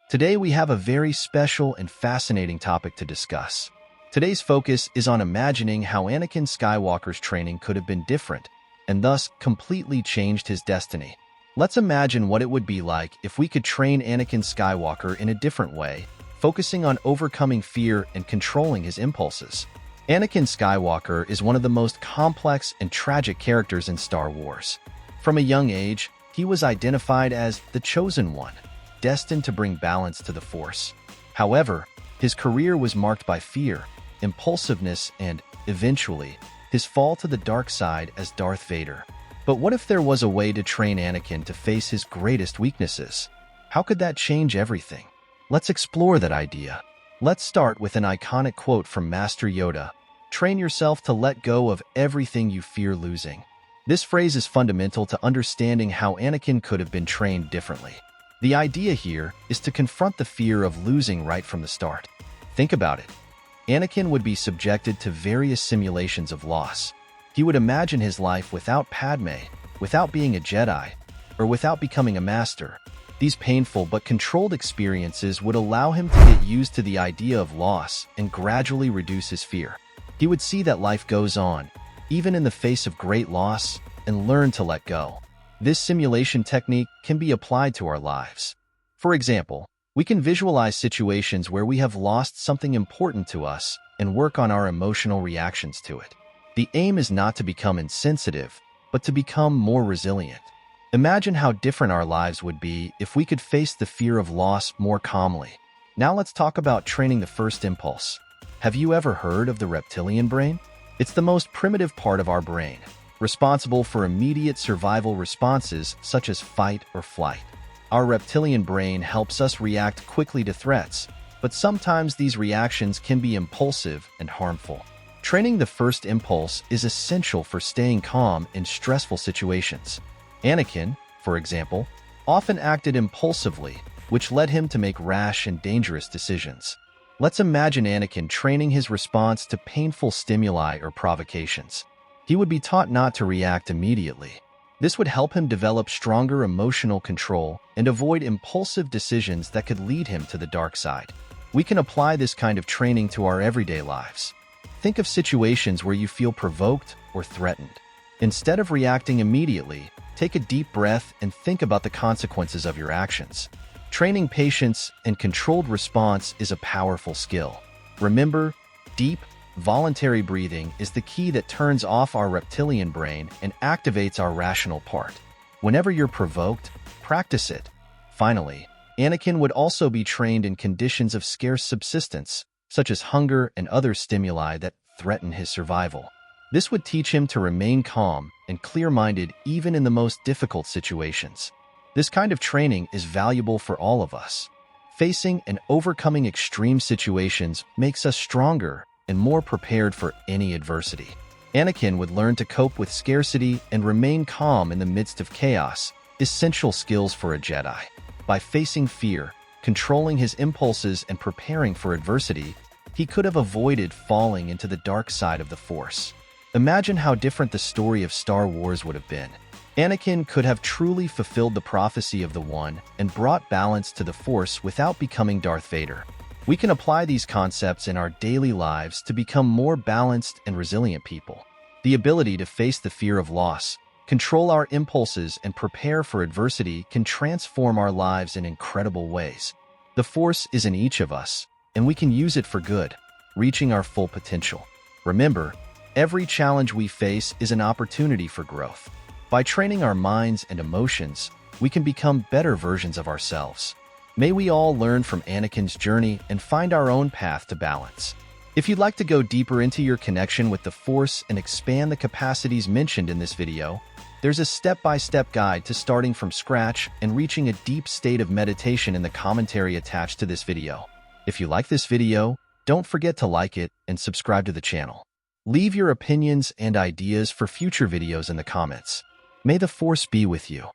Today we have a very special and fascinating topic to discuss. Today's focus is on imagining how Anakin Skywalker's training could have been different, and thus completely changed his destiny. Let's imagine what it would be like if we could train Anakin Skywalker in a different way, focusing on overcoming fear and controlling his impulses. Anakin Skywalker is one of the most complex and tragic characters in Star Wars. From a young age, he was identified as the Chosen One, destined to bring balance to the Force. However, his career was marked by fear, impulsiveness, and, eventually, his fall to the dark side as Darth Vader. But what if there was a way to train Anakin to face his greatest weaknesses? How could that change everything? Let's explore that idea. Let's start with an iconic quote from Master Yoda: "Train yourself to let go of everything you fear losing." This phrase is fundamental to understanding how Anakin could have been trained differently. The idea here is to confront the fear of losing right from the start. Think about it. Anakin would be subjected to various simulations of loss. He would imagine his life without Padme, without being a Jedi, or without becoming a master. These painful but controlled experiences would allow him to get used to the idea of loss and gradually reduce his fear. He would see that life goes on, even in the face of great loss, and learn to let go. This simulation technique can be applied to our lives. For example, we can visualize situations where we have lost something important to us and work on our emotional reactions to it. The aim is not to become insensitive, but to become more resilient. Imagine how different our lives would be if we could face the fear of loss more calmly. Now let's talk about training the first impulse. Have you ever heard of the reptilian brain? It's the most primitive part of our brain, responsible for immediate survival responses such as fight or flight. Our reptilian brain helps us react quickly to threats, but sometimes these reactions can be impulsive and harmful. Training the first impulse is essential for staying calm in stressful situations. Anakin, for example, often acted impulsively, which led him to make rash and dangerous decisions. Let's imagine Anakin training his response to painful stimuli or provocations. He would be taught not to react immediately. This would help him develop stronger emotional control and avoid impulsive decisions that could lead him to the dark side. We can apply this kind of training to our everyday lives. Think of situations where you feel provoked or threatened. Instead of reacting immediately, take a deep breath and think about the consequences of your actions. Training patience and controlled response is a powerful skill. Remember, deep, voluntary breathing is the key that turns off our reptilian brain and activates our rational part. Whenever you're provoked, practice it. Finally, Anakin would also be trained in conditions of scarce subsistence, such as hunger and other stimuli that threaten his survival. This would teach him to remain calm and clear-minded even in the most difficult situations. This kind of training is valuable for all of us. Facing and overcoming extreme situations makes us stronger and more prepared for any adversity. Anakin would learn to cope with scarcity and remain calm in the midst of chaos, essential skills for a Jedi. By facing fear, controlling his impulses, and preparing for adversity, he could have avoided falling into the dark side of the Force. Imagine how different the story of Star Wars would have been. Anakin could have truly fulfilled the prophecy of the One and brought balance to the Force without becoming Darth Vader. We can apply these concepts in our daily lives to become more balanced and resilient people. The ability to face the fear of loss, control our impulses, and prepare for adversity can transform our lives in incredible ways. The Force is in each of us, and we can use it for good, reaching our full potential. Remember, every challenge we face is an opportunity for growth. By training our minds and emotions, we can become better versions of ourselves. May we all learn from Anakin's journey and find our own path to balance. If you'd like to go deeper into your connection with the Force and expand the capacities mentioned in this video, there's a step-by-step guide to starting from scratch and reaching a deep state of meditation in the commentary attached to this video. If you like this video, don't forget to like it and subscribe to the channel. Leave your opinions and ideas for future videos in the comments. May the Force be with you.